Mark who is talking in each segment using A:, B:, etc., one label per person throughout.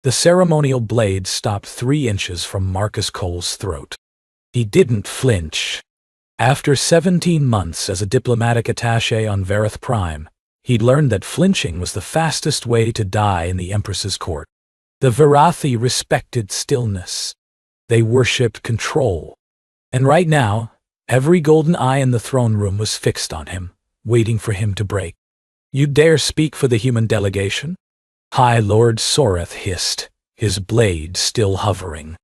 A: The ceremonial blade stopped 3 inches from Marcus Cole's throat. He didn't flinch. After 17 months as a diplomatic attaché on Vareth Prime, he'd learned that flinching was the fastest way to die in the Empress's court. The Varathi respected stillness. They worshipped control. And right now, every golden eye in the throne room was fixed on him, waiting for him to break. "You dare speak for the human delegation?" High Lord Soreth hissed, his blade still hovering.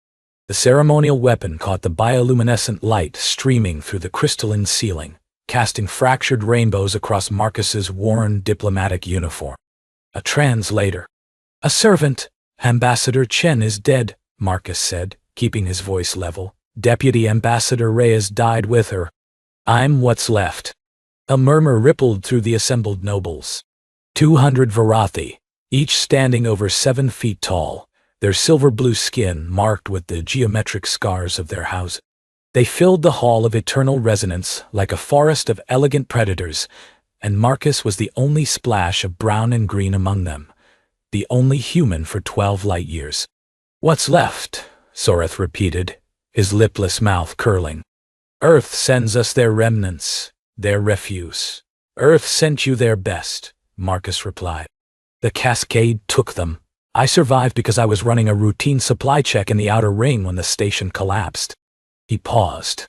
A: The ceremonial weapon caught the bioluminescent light streaming through the crystalline ceiling, casting fractured rainbows across Marcus's worn diplomatic uniform. "A translator. A servant. Ambassador Chen is dead," Marcus said, keeping his voice level. "Deputy Ambassador Reyes died with her. I'm what's left." A murmur rippled through the assembled nobles. 200 Varathi, each standing over 7 feet tall, their silver-blue skin marked with the geometric scars of their houses. They filled the hall of eternal resonance like a forest of elegant predators, and Marcus was the only splash of brown and green among them, the only human for 12 light years. "What's left?" Soreth repeated, his lipless mouth curling. "Earth sends us their remnants, their refuse. Earth sent you their best," Marcus replied. "The cascade took them. I survived because I was running a routine supply check in the outer ring when the station collapsed." He paused.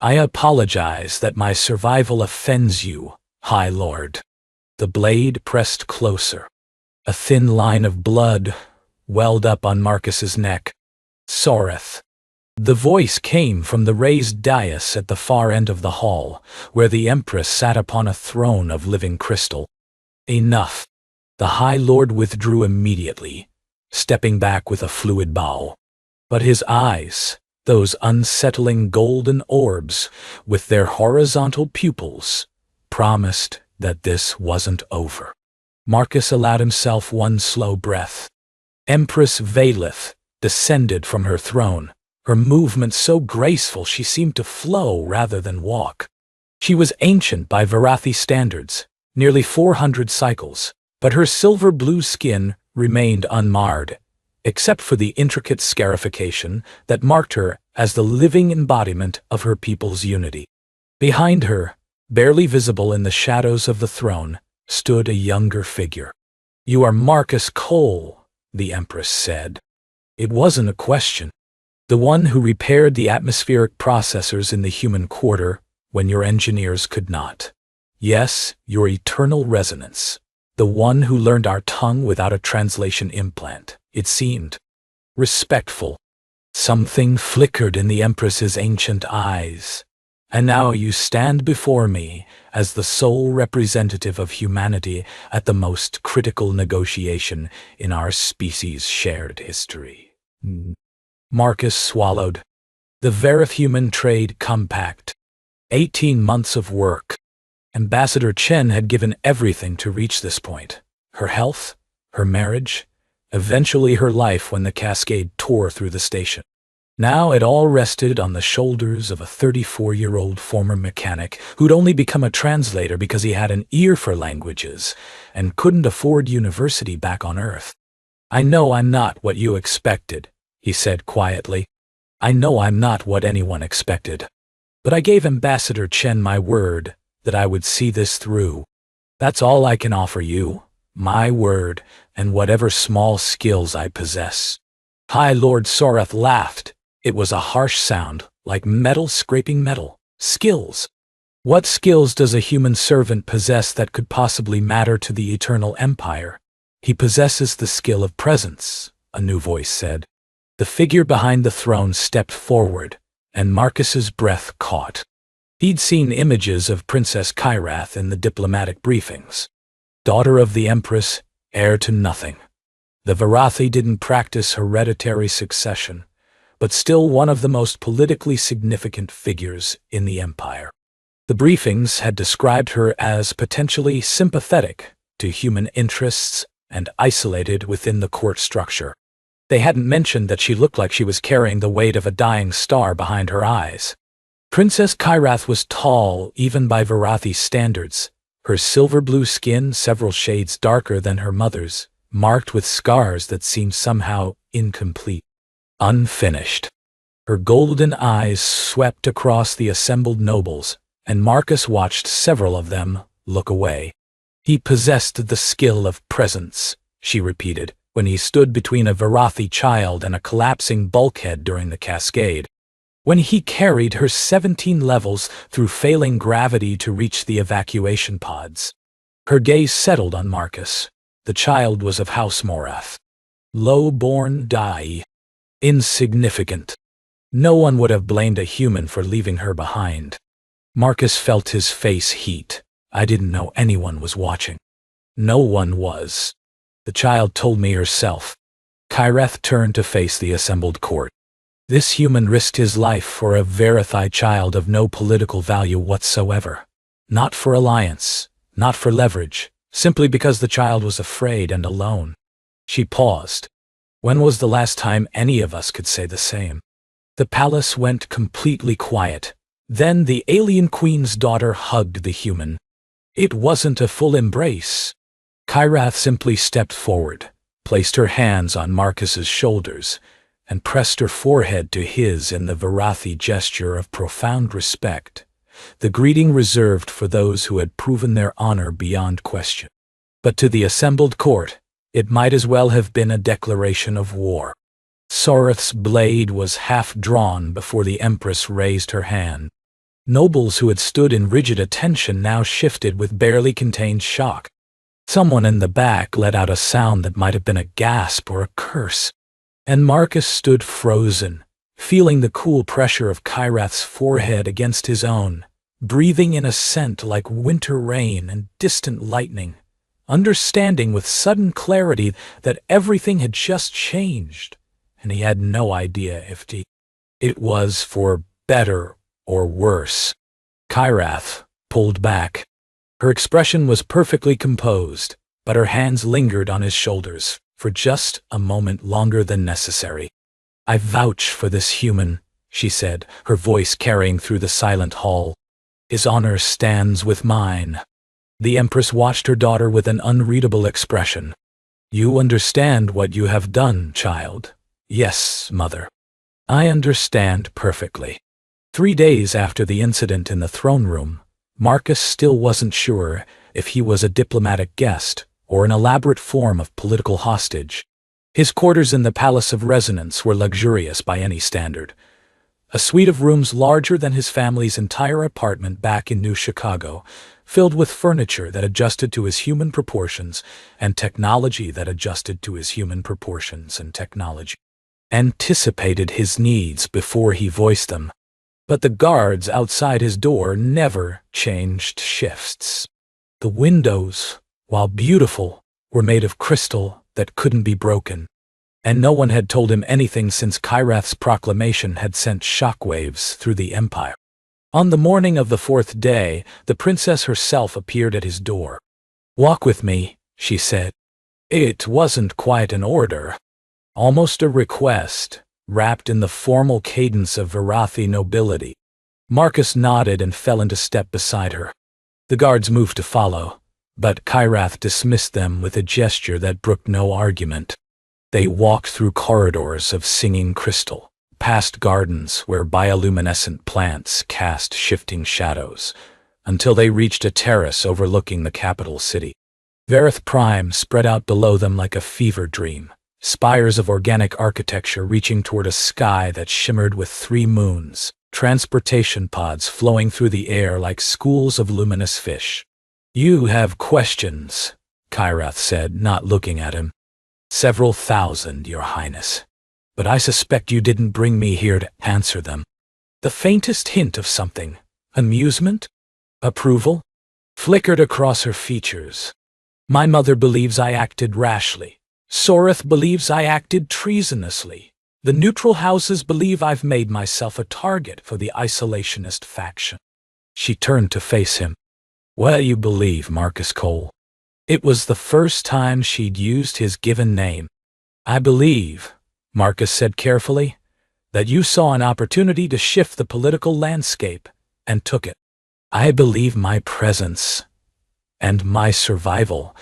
A: "I apologize that my survival offends you, High Lord." The blade pressed closer. A thin line of blood welled up on Marcus's neck. "Soreth." The voice came from the raised dais at the far end of the hall, where the Empress sat upon a throne of living crystal. "Enough." The High Lord withdrew immediately, stepping back with a fluid bow. But his eyes, those unsettling golden orbs with their horizontal pupils, promised that this wasn't over. Marcus allowed himself one slow breath. Empress Valeth descended from her throne, her movement so graceful she seemed to flow rather than walk. She was ancient by Varathi standards, nearly 400 cycles, but her silver-blue skin remained unmarred, except for the intricate scarification that marked her as the living embodiment of her people's unity. Behind her, barely visible in the shadows of the throne, stood a younger figure. "You are Marcus Cole," the Empress said. It wasn't a question. "The one who repaired the atmospheric processors in the human quarter when your engineers could not. Yes, your eternal resonance. The one who learned our tongue without a translation implant." It seemed respectful. Something flickered in the Empress's ancient eyes. "And now you stand before me as the sole representative of humanity at the most critical negotiation in our species' shared history." Marcus swallowed. The Vareth-Human Trade Compact. 18 months of work. Ambassador Chen had given everything to reach this point. Her health, her marriage, eventually her life when the cascade tore through the station. Now it all rested on the shoulders of a 34-year-old former mechanic who'd only become a translator because he had an ear for languages and couldn't afford university back on Earth. "I know I'm not what you expected," he said quietly. "I know I'm not what anyone expected. But I gave Ambassador Chen my word that I would see this through. That's all I can offer you, my word and whatever small skills I possess." High Lord Soreth laughed. It was a harsh sound, like metal scraping metal. "Skills? What skills does a human servant possess that could possibly matter to the Eternal Empire?" "He possesses the skill of presence," a new voice said. The figure behind the throne stepped forward, and Marcus's breath caught. He'd seen images of Princess Kyrath in the diplomatic briefings. Daughter of the Empress, heir to nothing. The Varathi didn't practice hereditary succession, but still one of the most politically significant figures in the empire. The briefings had described her as potentially sympathetic to human interests and isolated within the court structure. They hadn't mentioned that she looked like she was carrying the weight of a dying star behind her eyes. Princess Kyrath was tall, even by Varathi standards, her silver-blue skin several shades darker than her mother's, marked with scars that seemed somehow incomplete, unfinished. Her golden eyes swept across the assembled nobles, and Marcus watched several of them look away. "He possessed the skill of presence," she repeated, when he stood between a Varathi child and a collapsing bulkhead during the cascade. When he carried her 17 levels through failing gravity to reach the evacuation pods. Her gaze settled on Marcus. The child was of House Morath. Low-born Dai. Insignificant. No one would have blamed a human for leaving her behind. Marcus felt his face heat. I didn't know anyone was watching. No one was. The child told me herself. Kyreth turned to face the assembled court. This human risked his life for a Varathi child of no political value whatsoever. Not for alliance, not for leverage, simply because the child was afraid and alone. She paused. When was the last time any of us could say the same? The palace went completely quiet. Then the alien queen's daughter hugged the human. It wasn't a full embrace. Kyreth simply stepped forward, placed her hands on Marcus's shoulders, and pressed her forehead to his in the Varathi gesture of profound respect, the greeting reserved for those who had proven their honor beyond question. But to the assembled court, it might as well have been a declaration of war. Soreth's blade was half drawn before the Empress raised her hand. Nobles who had stood in rigid attention now shifted with barely contained shock. Someone in the back let out a sound that might have been a gasp or a curse. And Marcus stood frozen, feeling the cool pressure of Kyreth's forehead against his own, breathing in a scent like winter rain and distant lightning, understanding with sudden clarity that everything had just changed, and he had no idea if it was for better or worse. Kyreth pulled back. Her expression was perfectly composed, but her hands lingered on his shoulders for just a moment longer than necessary. "I vouch for this human," she said, her voice carrying through the silent hall. "His honor stands with mine." The Empress watched her daughter with an unreadable expression. "You understand what you have done, child?" "Yes, mother. I understand perfectly." 3 days after the incident in the throne room, Marcus still wasn't sure if he was a diplomatic guest or an elaborate form of political hostage. His quarters in the Palace of Resonance were luxurious by any standard. A suite of rooms larger than his family's entire apartment back in New Chicago, filled with furniture that adjusted to his human proportions and technology that adjusted to his human proportions and technology. Anticipated his needs before he voiced them. But the guards outside his door never changed shifts. The windows, while beautiful, were made of crystal that couldn't be broken. And no one had told him anything since Kyreth's proclamation had sent shockwaves through the empire. On the morning of the 4th day, the princess herself appeared at his door. "Walk with me," she said. It wasn't quite an order, almost a request, wrapped in the formal cadence of Varathi nobility. Marcus nodded and fell into step beside her. The guards moved to follow, but Kyreth dismissed them with a gesture that brooked no argument. They walked through corridors of singing crystal, past gardens where bioluminescent plants cast shifting shadows, until they reached a terrace overlooking the capital city. Varath Prime spread out below them like a fever dream, spires of organic architecture reaching toward a sky that shimmered with 3 moons, transportation pods flowing through the air like schools of luminous fish. "You have questions," Kyreth said, not looking at him. "Several thousand, Your Highness. But I suspect you didn't bring me here to answer them." The faintest hint of something, amusement, approval, flickered across her features. "My mother believes I acted rashly. Soreth believes I acted treasonously. The neutral houses believe I've made myself a target for the isolationist faction." She turned to face him. "What do you believe, Marcus Cole?" It was the first time she'd used his given name. "I believe," Marcus said carefully, "that you saw an opportunity to shift the political landscape and took it. I believe my presence and my survival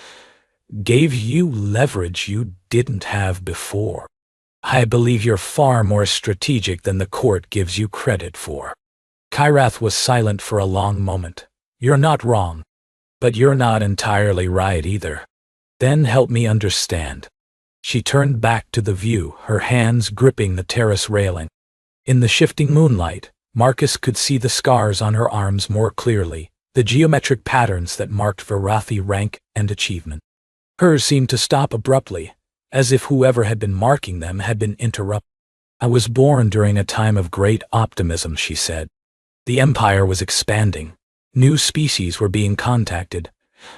A: gave you leverage you didn't have before. I believe you're far more strategic than the court gives you credit for." Kyrath was silent for a long moment. "You're not wrong, but you're not entirely right either. Then help me understand." She turned back to the view, her hands gripping the terrace railing. In the shifting moonlight, Marcus could see the scars on her arms more clearly, the geometric patterns that marked Varathi rank and achievement. Hers seemed to stop abruptly, as if whoever had been marking them had been interrupted. "I was born during a time of great optimism," she said. "The Empire was expanding. New species were being contacted.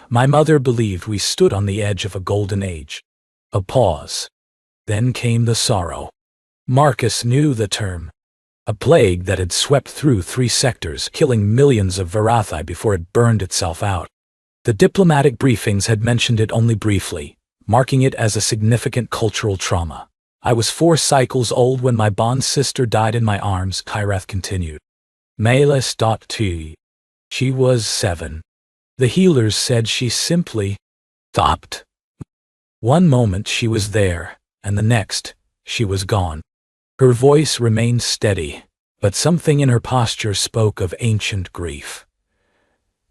A: My mother believed we stood on the edge of a golden age." A pause. Then came the sorrow. Marcus knew the term. A plague that had swept through 3 sectors, killing millions of Varathi before it burned itself out. The diplomatic briefings had mentioned it only briefly, marking it as a significant cultural trauma. "I was 4 cycles old when my bond sister died in my arms," Kyrath continued. Melis.T. She was 7. The healers said she simply stopped. One moment she was there, and the next, she was gone. Her voice remained steady, but something in her posture spoke of ancient grief.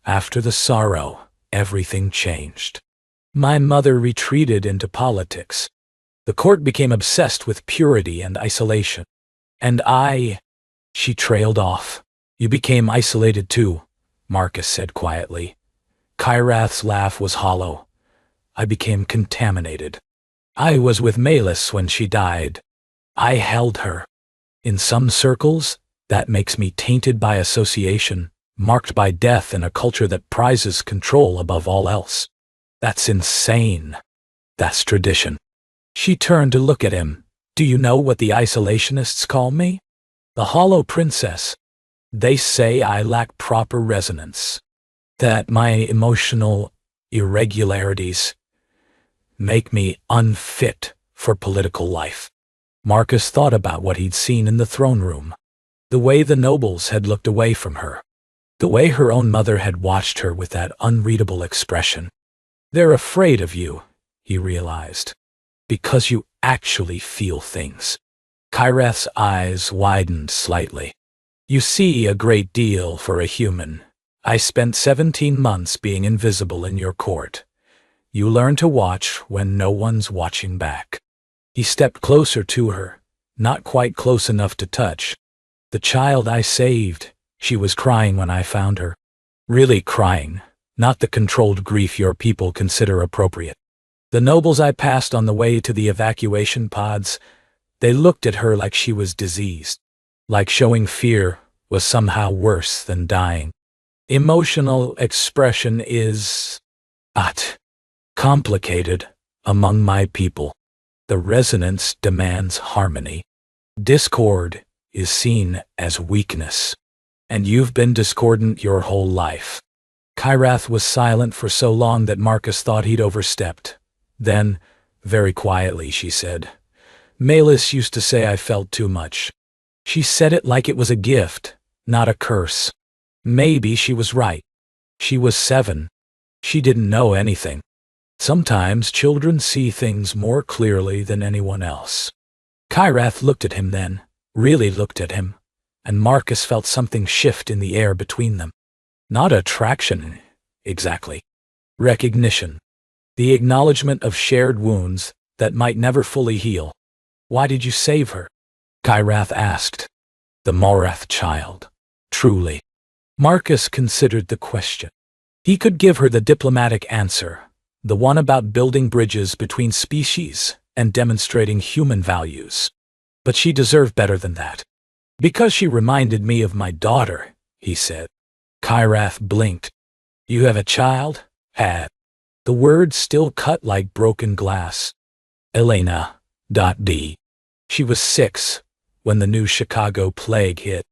A: "After the sorrow, everything changed. My mother retreated into politics. The court became obsessed with purity and isolation. And She trailed off. "You became isolated too," Marcus said quietly. Kyrath's laugh was hollow. "I became contaminated. I was with Melis when she died. I held her. In some circles, that makes me tainted by association, marked by death in a culture that prizes control above all else. That's insane. That's tradition." She turned to look at him. "Do you know what the isolationists call me? The Hollow Princess. They say I lack proper resonance, that my emotional irregularities make me unfit for political life." Marcus thought about what he'd seen in the throne room. The way the nobles had looked away from her. The way her own mother had watched her with that unreadable expression. "They're afraid of you," he realized, "because you actually feel things." Kyrath's eyes widened slightly. "You see a great deal for a human. I spent 17 months being invisible in your court. You learn to watch when no one's watching back." He stepped closer to her, not quite close enough to touch. "The child I saved, she was crying when I found her. Really crying, not the controlled grief your people consider appropriate. The nobles I passed on the way to the evacuation pods, they looked at her like she was diseased, like showing fear was somehow worse than dying. Emotional expression is complicated among my people. The resonance demands harmony. Discord is seen as weakness. And you've been discordant your whole life." Kyrath was silent for so long that Marcus thought he'd overstepped. Then, very quietly, she said, "Melis used to say I felt too much. She said it like it was a gift, not a curse. Maybe she was right. She was 7. She didn't know anything. Sometimes children see things more clearly than anyone else." Kyrath looked at him then, really looked at him, and Marcus felt something shift in the air between them. Not attraction, exactly. Recognition. The acknowledgement of shared wounds that might never fully heal. "Why did you save her?" Kyrath asked. "The Morath child. Truly." Marcus considered the question. He could give her the diplomatic answer, the one about building bridges between species and demonstrating human values. But she deserved better than that. "Because she reminded me of my daughter," he said. Kyrath blinked. "You have a child?" "Had." The words still cut like broken glass. Elena.D. She was 6 when the new Chicago plague hit.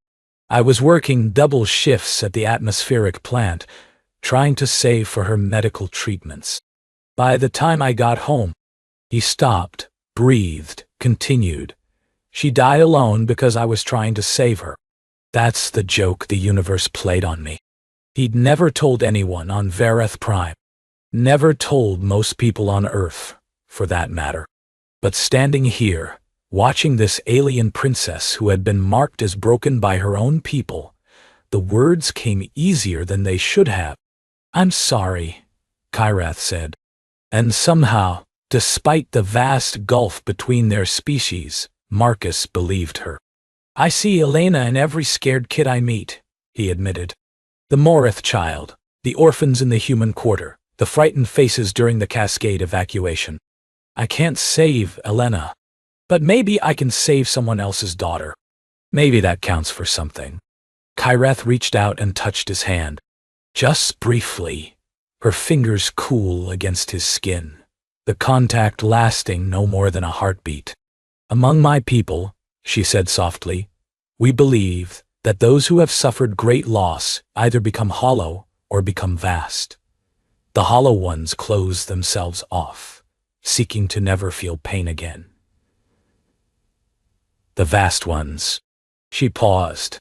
A: I was working double shifts at the atmospheric plant, trying to save for her medical treatments. By the time I got home, he stopped, breathed, continued. She died alone because I was trying to save her. That's the joke the universe played on me. He'd never told anyone on Vareth Prime. Never told most people on Earth, for that matter. But standing here, watching this alien princess who had been marked as broken by her own people, the words came easier than they should have. "I'm sorry," Kyrath said. And somehow, despite the vast gulf between their species, Marcus believed her. "I see Elena in every scared kid I meet," he admitted. "The Morith child, the orphans in the human quarter, the frightened faces during the Cascade evacuation. I can't save Elena, but maybe I can save someone else's daughter. Maybe that counts for something." Kyrath reached out and touched his hand. Just briefly, her fingers cool against his skin, the contact lasting no more than a heartbeat. "Among my people," she said softly, "we believe that those who have suffered great loss either become hollow or become vast. The hollow ones close themselves off, seeking to never feel pain again. The vast ones." She paused.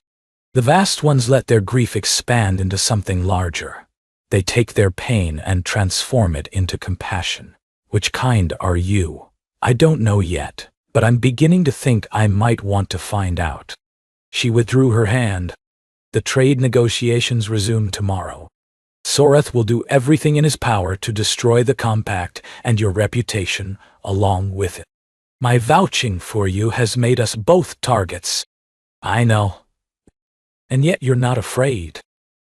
A: "The vast ones let their grief expand into something larger. They take their pain and transform it into compassion. Which kind are you? I don't know yet, but I'm beginning to think I might want to find out." She withdrew her hand. "The trade negotiations resume tomorrow. Soreth will do everything in his power to destroy the compact and your reputation along with it. My vouching for you has made us both targets." "I know. And yet you're not afraid."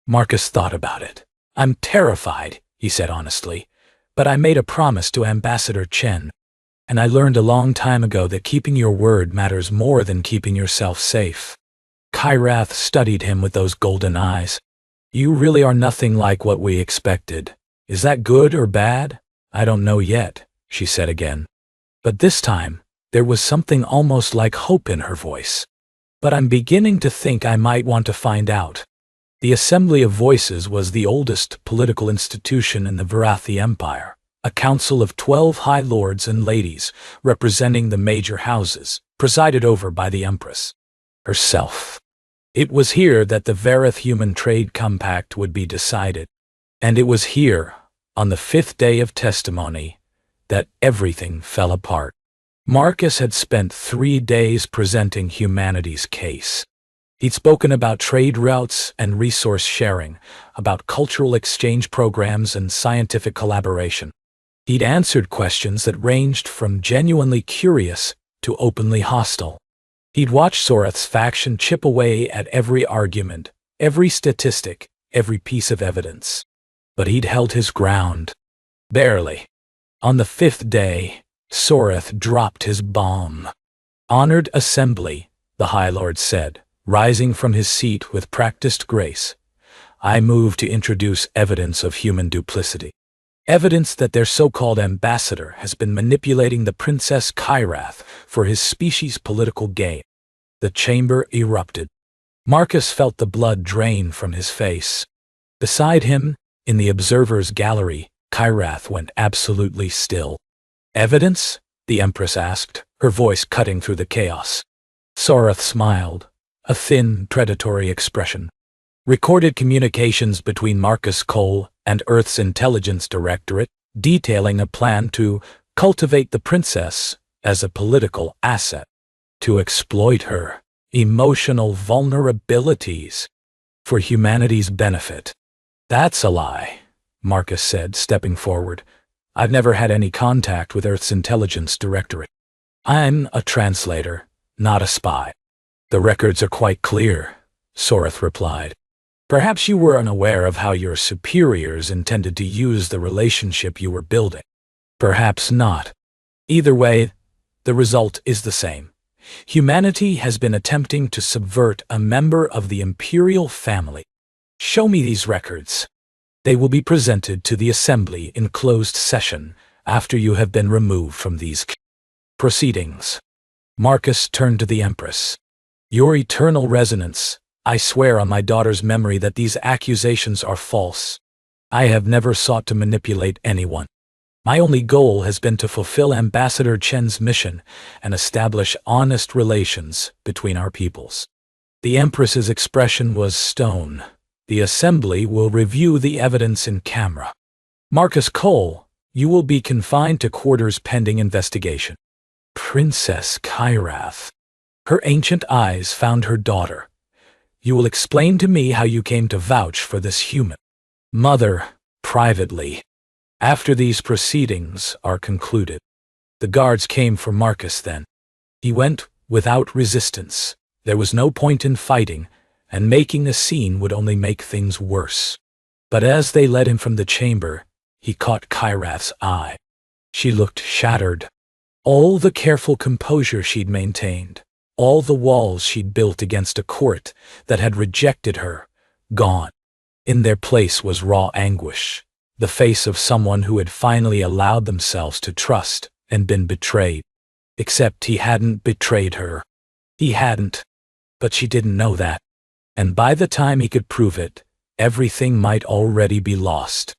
A: Marcus thought about it. "I'm terrified," he said honestly, "but I made a promise to Ambassador Chen, and I learned a long time ago that keeping your word matters more than keeping yourself safe." Kyrath studied him with those golden eyes. "You really are nothing like what we expected. Is that good or bad? I don't know yet," she said again. But this time, there was something almost like hope in her voice. "But I'm beginning to think I might want to find out." The Assembly of Voices was the oldest political institution in the Varathi Empire, a council of 12 high lords and ladies representing the major houses, presided over by the Empress herself. It was here that the Varath Human Trade Compact would be decided. And it was here, on the 5th day of testimony, that everything fell apart. Marcus had spent 3 days presenting humanity's case. He'd spoken about trade routes and resource sharing, about cultural exchange programs and scientific collaboration. He'd answered questions that ranged from genuinely curious to openly hostile. He'd watched Soreth's faction chip away at every argument, every statistic, every piece of evidence. But he'd held his ground. Barely. On the 5th day, Soreth dropped his bomb. "Honored Assembly," the High Lord said, rising from his seat with practiced grace, "I move to introduce evidence of human duplicity. Evidence that their so-called ambassador has been manipulating the Princess Kyrath for his species' political gain." The chamber erupted. Marcus felt the blood drain from his face. Beside him, in the observer's gallery, Kyrath went absolutely still. "Evidence?" the Empress asked, her voice cutting through the chaos. Soreth smiled, a thin, predatory expression. "Recorded communications between Marcus Cole and Earth's Intelligence Directorate detailing a plan to cultivate the princess as a political asset, to exploit her emotional vulnerabilities for humanity's benefit." "That's a lie," Marcus said, stepping forward. "I've never had any contact with Earth's Intelligence Directorate. I'm a translator, not a spy." "The records are quite clear," Soreth replied. "Perhaps you were unaware of how your superiors intended to use the relationship you were building. Perhaps not. Either way, the result is the same. Humanity has been attempting to subvert a member of the imperial family. Show me these records. They will be presented to the Assembly in closed session after you have been removed from these proceedings." Marcus turned to the Empress. "Your eternal resonance, I swear on my daughter's memory that these accusations are false. I have never sought to manipulate anyone. My only goal has been to fulfill Ambassador Chen's mission and establish honest relations between our peoples." The Empress's expression was stone. "The Assembly will review the evidence in camera." Marcus Cole, you will be confined to quarters pending investigation. Princess Kyrath. Her ancient eyes found her daughter. You will explain to me how you came to vouch for this human. Mother, privately. After these proceedings are concluded. The guards came for Marcus then. He went without resistance. There was no point in fighting, and making a scene would only make things worse. But as they led him from the chamber, he caught Kyrath's eye. She looked shattered. All the careful composure she'd maintained, all the walls she'd built against a court that had rejected her, gone. In their place was raw anguish, the face of someone who had finally allowed themselves to trust and been betrayed. Except he hadn't betrayed her. He hadn't. But she didn't know that. And by the time he could prove it, everything might already be lost.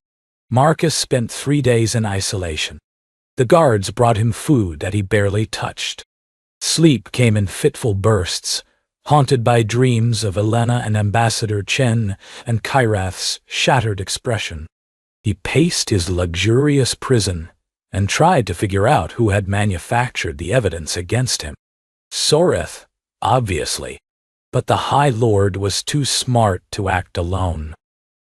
A: Marcus spent 3 days in isolation. The guards brought him food that he barely touched. Sleep came in fitful bursts, haunted by dreams of Elena and Ambassador Chen and Kyrath's shattered expression. He paced his luxurious prison and tried to figure out who had manufactured the evidence against him. Soreth, obviously. But the High Lord was too smart to act alone.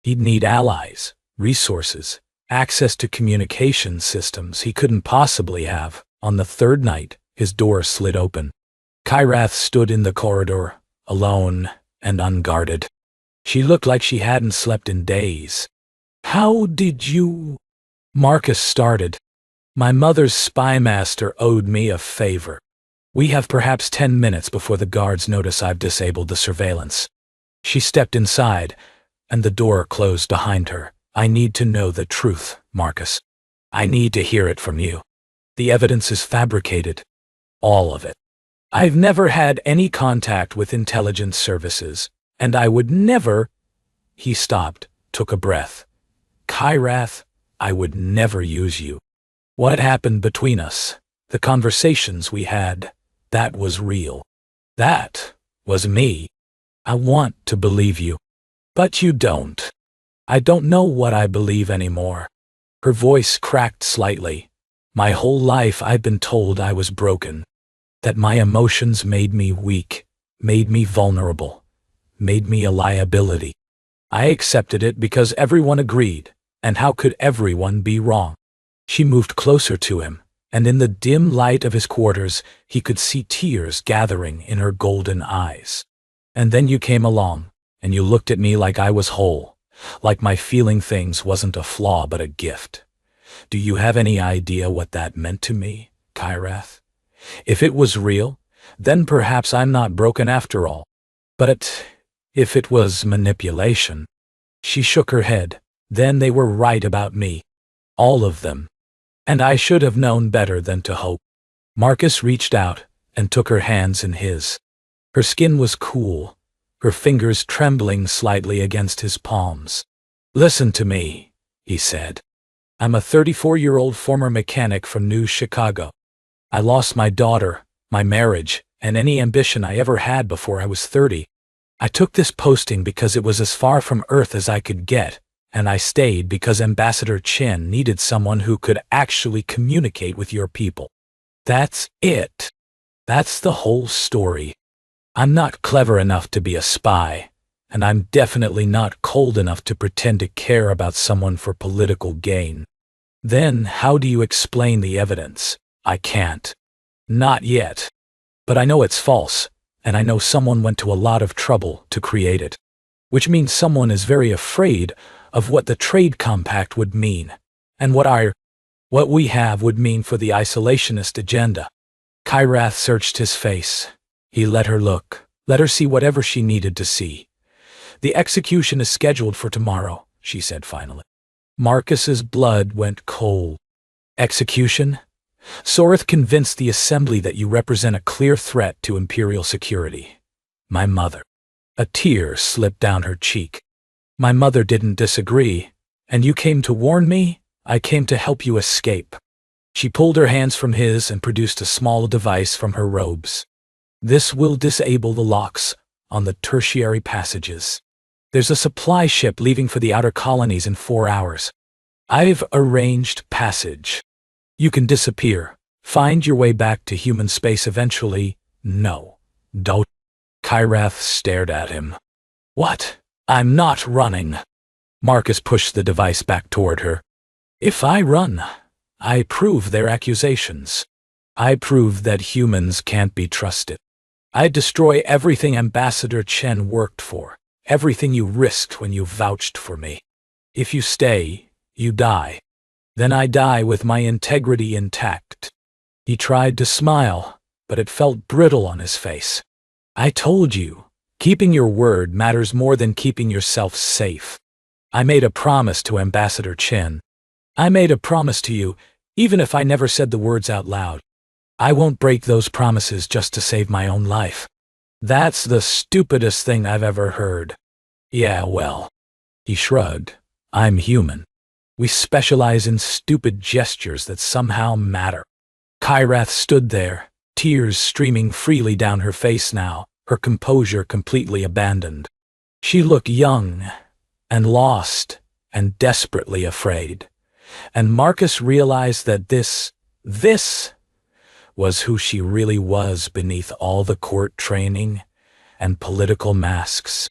A: He'd need allies, resources, access to communication systems he couldn't possibly have. On the third night, his door slid open. Kyrath stood in the corridor, alone and unguarded. She looked like she hadn't slept in days. "How did you—" Marcus started. "My mother's spymaster owed me a favor. We have perhaps 10 minutes before the guards notice I've disabled the surveillance." She stepped inside, and the door closed behind her. "I need to know the truth, Marcus. I need to hear it from you. The evidence is fabricated. All of it. I've never had any contact with intelligence services, and I would never—" He stopped, took a breath. "Kyrath, I would never use you. What happened between us, the conversations we had, that was real. That was me. I want to believe you. But you don't. I don't know what I believe anymore." Her voice cracked slightly. "My whole life I've been told I was broken, that my emotions made me weak, made me vulnerable, made me a liability. I accepted it because everyone agreed, and how could everyone be wrong?" She moved closer to him, and in the dim light of his quarters he could see tears gathering in her golden eyes. "And then you came along, and you looked at me like I was whole. Like my feeling things wasn't a flaw but a gift. Do you have any idea what that meant to me, Kyrath? If it was real, then perhaps I'm not broken after all. But if it was manipulation—" She shook her head. "Then they were right about me. All of them. And I should have known better than to hope." Marcus reached out and took her hands in his. Her skin was cool, her fingers trembling slightly against his palms. "Listen to me," he said. "I'm a 34-year-old former mechanic from New Chicago. I lost my daughter, my marriage, and any ambition I ever had before I was 30. I took this posting because it was as far from Earth as I could get, and I stayed because Ambassador Chen needed someone who could actually communicate with your people. That's it. That's the whole story. I'm not clever enough to be a spy, and I'm definitely not cold enough to pretend to care about someone for political gain. Then how do you explain the evidence? I can't. Not yet. But I know it's false, and I know someone went to a lot of trouble to create it. Which means someone is very afraid of what the trade compact would mean, and what we have would mean for the isolationist agenda." Kyrath searched his face. He let her look, let her see whatever she needed to see. "The execution is scheduled for tomorrow," she said finally. Marcus's blood went cold. "Execution? Soreth convinced the Assembly that you represent a clear threat to Imperial security. My mother." A tear slipped down her cheek. "My mother didn't disagree, and you came to warn me? I came to help you escape." She pulled her hands from his and produced a small device from her robes. "This will disable the locks on the tertiary passages. There's a supply ship leaving for the outer colonies in 4 hours. I've arranged passage. You can disappear, find your way back to human space eventually. No, don't. Kyrath stared at him. What? I'm not running. Marcus pushed the device back toward her. If I run, I prove their accusations. I prove that humans can't be trusted. I destroy everything Ambassador Chen worked for, everything you risked when you vouched for me. If you stay, you die. Then I die with my integrity intact. He tried to smile, but it felt brittle on his face. I told you, keeping your word matters more than keeping yourself safe. I made a promise to Ambassador Chen. I made a promise to you, even if I never said the words out loud. I won't break those promises just to save my own life. That's the stupidest thing I've ever heard. Yeah, well. He shrugged. I'm human. We specialize in stupid gestures that somehow matter. Kyrath stood there, tears streaming freely down her face now, her composure completely abandoned. She looked young, and lost, and desperately afraid. And Marcus realized that this was who she really was beneath all the court training and political masks.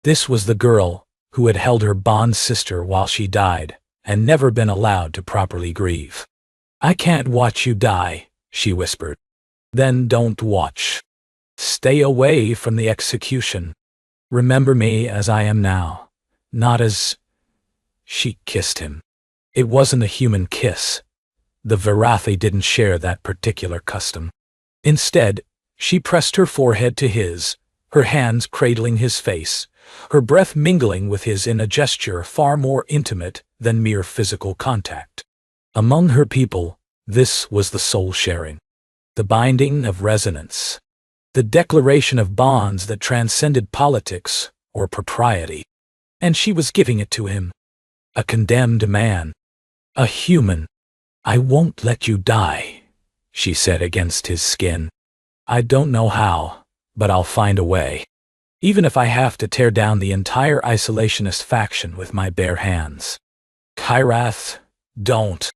A: This was the girl who had held her bond sister while she died and never been allowed to properly grieve. I can't watch you die, she whispered. Then don't watch. Stay away from the execution. Remember me as I am now, not as... She kissed him. It wasn't a human kiss. The Virathi didn't share that particular custom. Instead, she pressed her forehead to his, her hands cradling his face, her breath mingling with his in a gesture far more intimate than mere physical contact. Among her people, this was the soul-sharing, the binding of resonance, the declaration of bonds that transcended politics or propriety. And she was giving it to him. A condemned man. A human. I won't let you die, she said against his skin. I don't know how, but I'll find a way. Even if I have to tear down the entire isolationist faction with my bare hands. Kyrath, don't.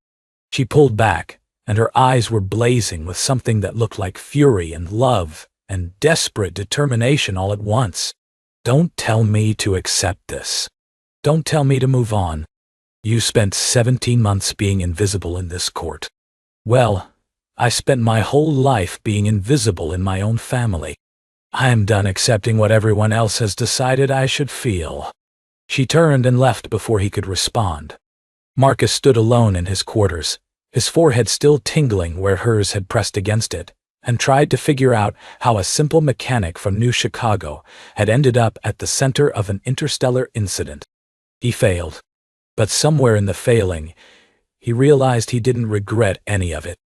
A: She pulled back, and her eyes were blazing with something that looked like fury and love and desperate determination all at once. Don't tell me to accept this. Don't tell me to move on. You spent 17 months being invisible in this court. Well, I spent my whole life being invisible in my own family. I'm done accepting what everyone else has decided I should feel. She turned and left before he could respond. Marcus stood alone in his quarters, his forehead still tingling where hers had pressed against it, and tried to figure out how a simple mechanic from New Chicago had ended up at the center of an interstellar incident. He failed. But somewhere in the failing, he realized he didn't regret any of it.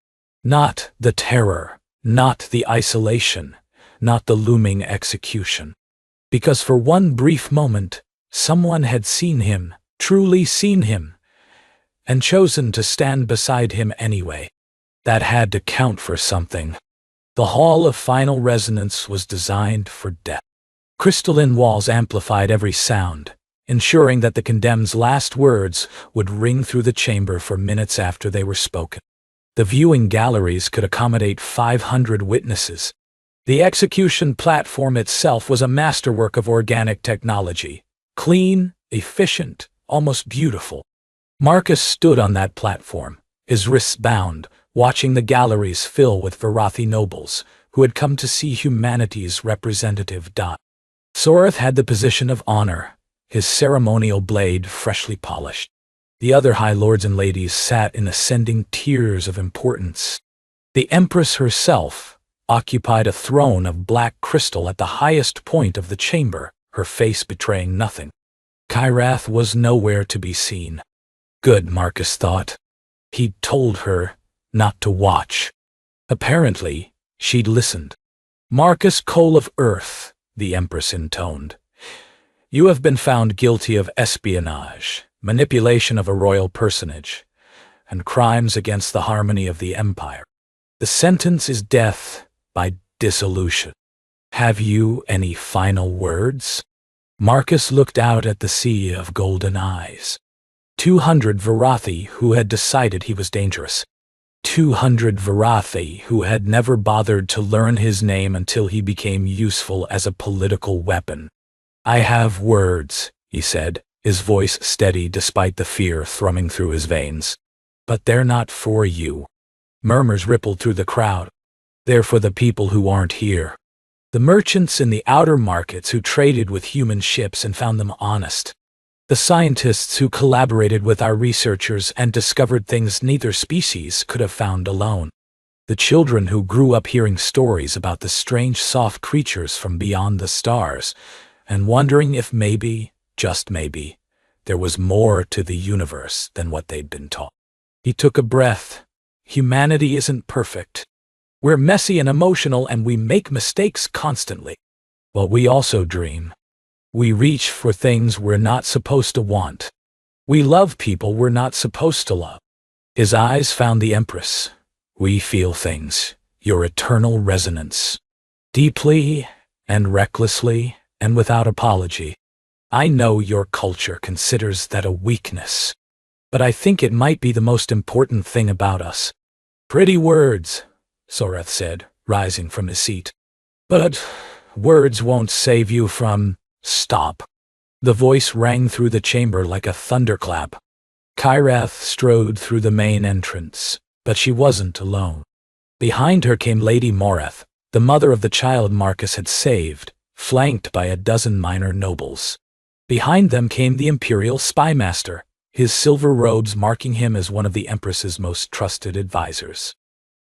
A: Not the terror, not the isolation, not the looming execution. Because for one brief moment, someone had seen him, truly seen him, and chosen to stand beside him anyway. That had to count for something. The Hall of Final Resonance was designed for death. Crystalline walls amplified every sound, ensuring that the condemned's last words would ring through the chamber for minutes after they were spoken. The viewing galleries could accommodate 500 witnesses. The execution platform itself was a masterwork of organic technology, clean, efficient, almost beautiful. Marcus stood on that platform, his wrists bound, watching the galleries fill with Virathi nobles who had come to see humanity's representative die. Sorath had the position of honor, his ceremonial blade freshly polished. The other high lords and ladies sat in ascending tiers of importance. The Empress herself occupied a throne of black crystal at the highest point of the chamber, her face betraying nothing. Kyrath was nowhere to be seen. Good, Marcus thought. He'd told her not to watch. Apparently, she'd listened. Marcus Cole of Earth, the Empress intoned. You have been found guilty of espionage, manipulation of a royal personage, and crimes against the harmony of the Empire. The sentence is death by dissolution. Have you any final words? Marcus looked out at the sea of golden eyes. 200 Varathi who had decided he was dangerous. 200 Varathi who had never bothered to learn his name until he became useful as a political weapon. "I have words," he said, his voice steady despite the fear thrumming through his veins. "But they're not for you." Murmurs rippled through the crowd. "They're for the people who aren't here. The merchants in the outer markets who traded with human ships and found them honest. The scientists who collaborated with our researchers and discovered things neither species could have found alone. The children who grew up hearing stories about the strange soft creatures from beyond the stars and wondering if maybe, just maybe, there was more to the universe than what they'd been taught." He took a breath. "Humanity isn't perfect. We're messy and emotional, and we make mistakes constantly. But we also dream. We reach for things we're not supposed to want. We love people we're not supposed to love." His eyes found the Empress. "We feel things, your eternal resonance. Deeply and recklessly and without apology. I know your culture considers that a weakness, but I think it might be the most important thing about us." "Pretty words," Soreth said, rising from his seat. "But words won't save you from—" "Stop." The voice rang through the chamber like a thunderclap. Kyrath strode through the main entrance, but she wasn't alone. Behind her came Lady Moreth, the mother of the child Marcus had saved, flanked by a dozen minor nobles. Behind them came the Imperial Spymaster, his silver robes marking him as one of the Empress's most trusted advisors.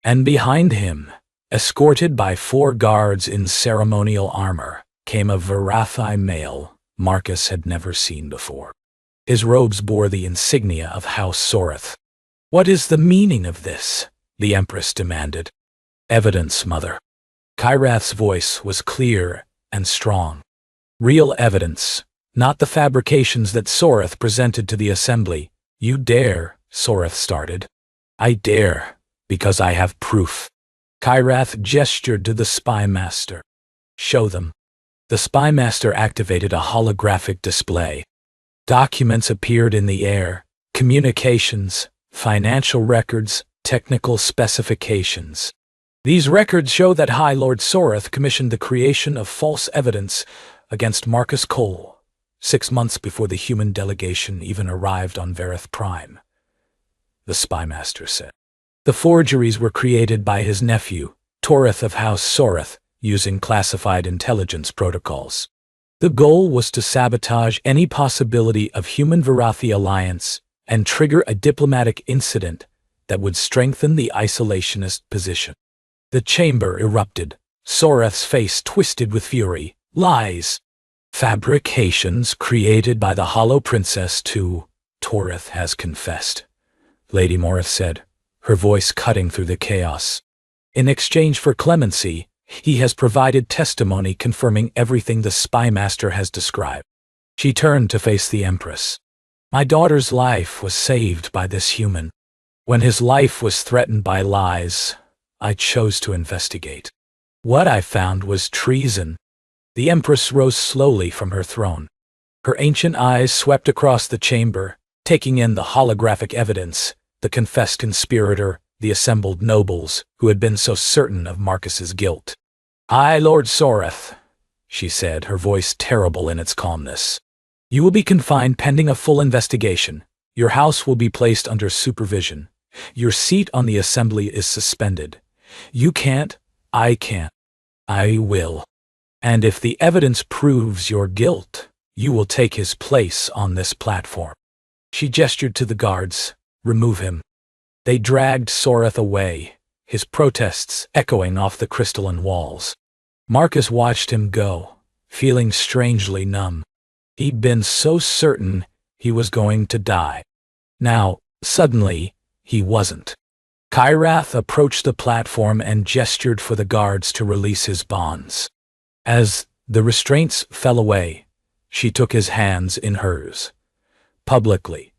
A: And behind him, escorted by 4 guards in ceremonial armor, came a Varathi male Marcus had never seen before. His robes bore the insignia of House Soreth. "What is the meaning of this?" the Empress demanded. "Evidence, Mother." Kyrath's voice was clear and strong. "Real evidence, not the fabrications that Soreth presented to the Assembly." "You dare," Soreth started. "I dare, because I have proof." Kyrath gestured to the Spymaster. "Show them." The Spymaster activated a holographic display. Documents appeared in the air, communications, financial records, technical specifications. "These records show that High Lord Soreth commissioned the creation of false evidence against Marcus Cole 6 months before the human delegation even arrived on Verith Prime," the Spymaster said. "The forgeries were created by his nephew, Toreth of House Soreth, using classified intelligence protocols. The goal was to sabotage any possibility of human-Varathi alliance and trigger a diplomatic incident that would strengthen the isolationist position." The chamber erupted. Soreth's face twisted with fury. "Lies! Fabrications created by the Hollow Princess too. Toreth has confessed," Lady Moreth said, her voice cutting through the chaos. "In exchange for clemency, he has provided testimony confirming everything the Spymaster has described." She turned to face the Empress. "My daughter's life was saved by this human. When his life was threatened by lies, I chose to investigate. What I found was treason." The Empress rose slowly from her throne. Her ancient eyes swept across the chamber, taking in the holographic evidence, the confessed conspirator, the assembled nobles who had been so certain of Marcus's guilt. "High Lord Soreth," she said, her voice terrible in its calmness. "You will be confined pending a full investigation. Your house will be placed under supervision. Your seat on the Assembly is suspended. You can't, I can't. I will. And if the evidence proves your guilt, you will take his place on this platform." She gestured to the guards. "Remove him." They dragged Soreth away, his protests echoing off the crystalline walls. Marcus watched him go, feeling strangely numb. He'd been so certain he was going to die. Now, suddenly, he wasn't. Kyrath approached the platform and gestured for the guards to release his bonds. As the restraints fell away, she took his hands in hers. Publicly,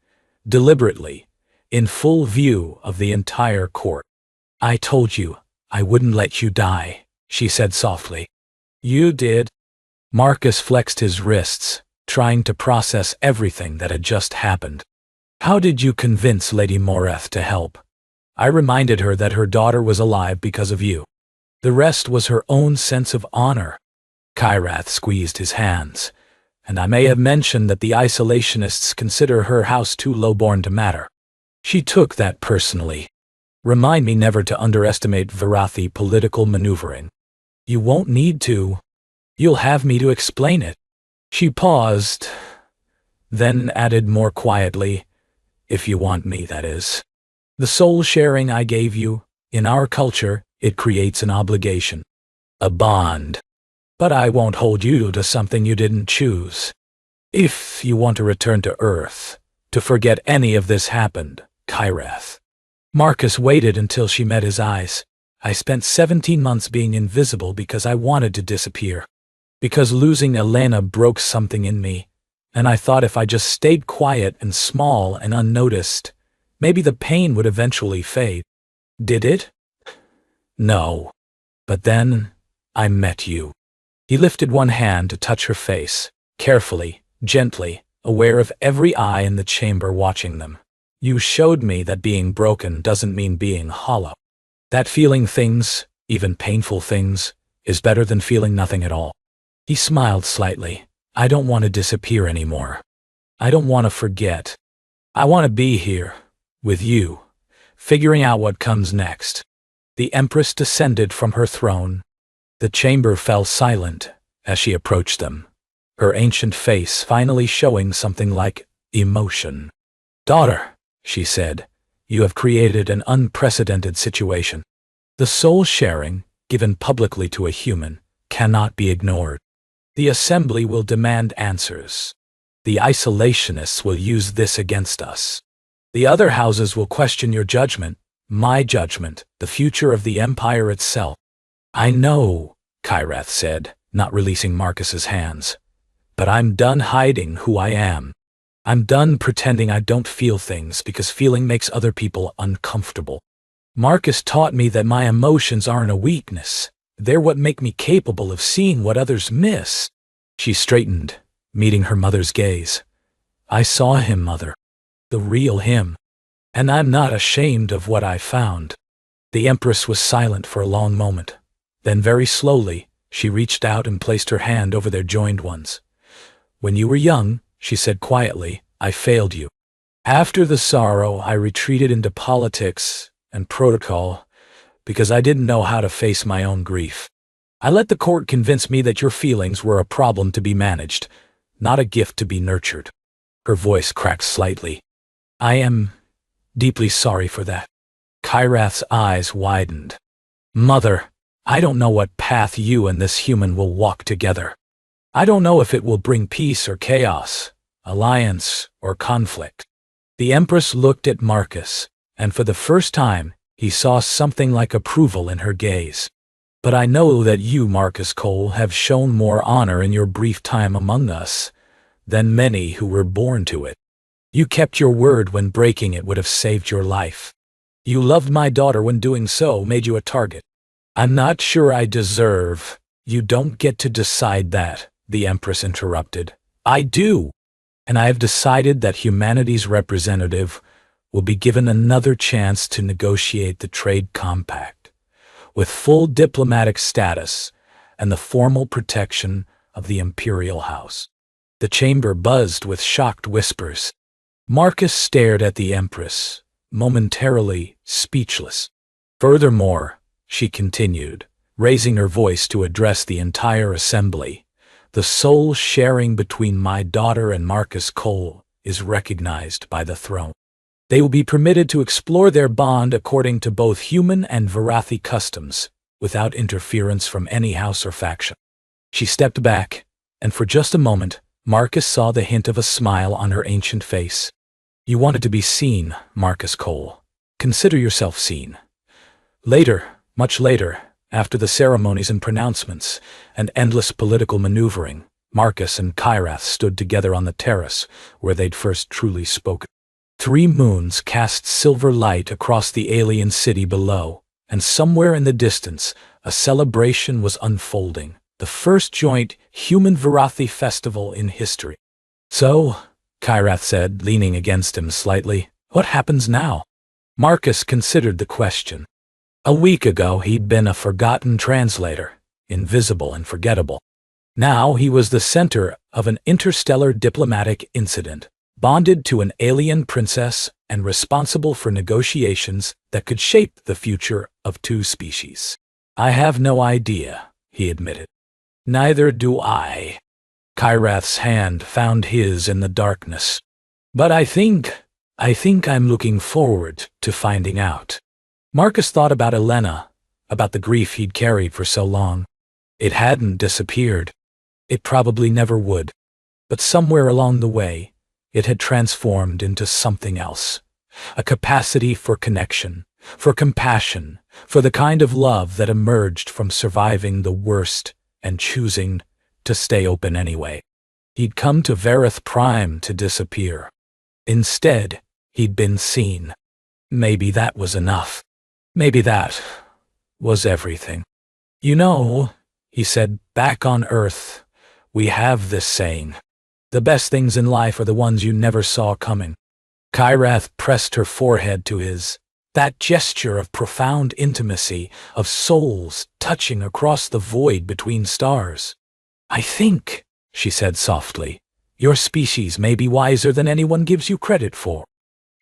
A: deliberately, in full view of the entire court. "I told you I wouldn't let you die," she said softly. "You did." Marcus flexed his wrists, trying to process everything that had just happened. How did you convince Lady Moreth to help? I reminded her that her daughter was alive because of you. The rest was her own sense of honor. Kyrath squeezed his hands. And I may have mentioned that the isolationists consider her house too lowborn to matter. She took that personally. Remind me never to underestimate Varathi political maneuvering. You won't need to. You'll have me to explain it. She paused, then added more quietly, if you want me, that is. The soul sharing I gave you, in our culture, it creates an obligation. A bond. But I won't hold you to something you didn't choose. If you want to return to Earth, to forget any of this happened, Kyrath. Marcus waited until she met his eyes. I spent 17 months being invisible because I wanted to disappear. Because losing Elena broke something in me, and I thought if I just stayed quiet and small and unnoticed, maybe the pain would eventually fade. Did it? No. But then, I met you. He lifted one hand to touch her face, carefully, gently, aware of every eye in the chamber watching them. You showed me that being broken doesn't mean being hollow. That feeling things, even painful things, is better than feeling nothing at all. He smiled slightly. I don't want to disappear anymore. I don't want to forget. I want to be here, with you, figuring out what comes next. The Empress descended from her throne. The chamber fell silent as she approached them, her ancient face finally showing something like emotion. Daughter, she said, you have created an unprecedented situation. The soul sharing, given publicly to a human, cannot be ignored. The Assembly will demand answers. The isolationists will use this against us. The other houses will question your judgment, my judgment, the future of the Empire itself. I know, Kyrath said, not releasing Marcus's hands. But I'm done hiding who I am. I'm done pretending I don't feel things because feeling makes other people uncomfortable. Marcus taught me that my emotions aren't a weakness. They're what make me capable of seeing what others miss. She straightened, meeting her mother's gaze. I saw him, Mother. The real him. And I'm not ashamed of what I found. The Empress was silent for a long moment. Then very slowly, she reached out and placed her hand over their joined ones. When you were young, she said quietly, I failed you. After the sorrow, I retreated into politics and protocol because I didn't know how to face my own grief. I let the court convince me that your feelings were a problem to be managed, not a gift to be nurtured. Her voice cracked slightly. I am deeply sorry for that. Kyrath's eyes widened. Mother, I don't know what path you and this human will walk together. I don't know if it will bring peace or chaos, alliance or conflict. The Empress looked at Marcus, and for the first time, he saw something like approval in her gaze. But I know that you, Marcus Cole, have shown more honor in your brief time among us than many who were born to it. You kept your word when breaking it would have saved your life. You loved my daughter when doing so made you a target. I'm not sure I deserve. You don't get to decide that, the Empress interrupted. I do. And I have decided that humanity's representative will be given another chance to negotiate the trade compact, with full diplomatic status and the formal protection of the Imperial House. The chamber buzzed with shocked whispers. Marcus stared at the Empress, momentarily speechless. Furthermore, she continued, raising her voice to address the entire assembly, the soul sharing between my daughter and Marcus Cole is recognized by the throne. They will be permitted to explore their bond according to both human and Varathi customs, without interference from any house or faction. She stepped back, and for just a moment, Marcus saw the hint of a smile on her ancient face. You wanted to be seen, Marcus Cole. Consider yourself seen. Later, much later, after the ceremonies and pronouncements and endless political maneuvering, Marcus and Kyrath stood together on the terrace where they'd first truly spoken. 3 moons cast silver light across the alien city below, and somewhere in the distance, a celebration was unfolding, the first joint human Varathi festival in history. So, Kyrath said, leaning against him slightly. What happens now? Marcus considered the question. A week ago, he'd been a forgotten translator, invisible and forgettable. Now he was the center of an interstellar diplomatic incident, bonded to an alien princess and responsible for negotiations that could shape the future of two species. I have no idea, he admitted. Neither do I. Kyrath's hand found his in the darkness. But I think I'm looking forward to finding out. Marcus thought about Elena, about the grief he'd carried for so long. It hadn't disappeared. It probably never would. But somewhere along the way, it had transformed into something else. A capacity for connection, for compassion, for the kind of love that emerged from surviving the worst and choosing to stay open anyway. He'd come to Verith Prime to disappear. Instead, he'd been seen. Maybe that was enough. Maybe that was everything. You know, he said, back on Earth, we have this saying. The best things in life are the ones you never saw coming. Kyrath pressed her forehead to his. That gesture of profound intimacy, of souls touching across the void between stars. I think, she said softly, your species may be wiser than anyone gives you credit for.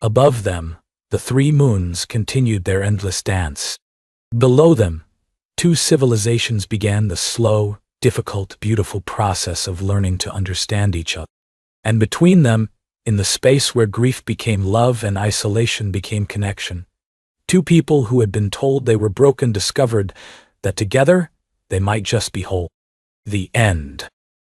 A: Above them, the three moons continued their endless dance. Below them, two civilizations began the slow, difficult, beautiful process of learning to understand each other. And between them, in the space where grief became love and isolation became connection, two people who had been told they were broken discovered that together they might just be whole. The end.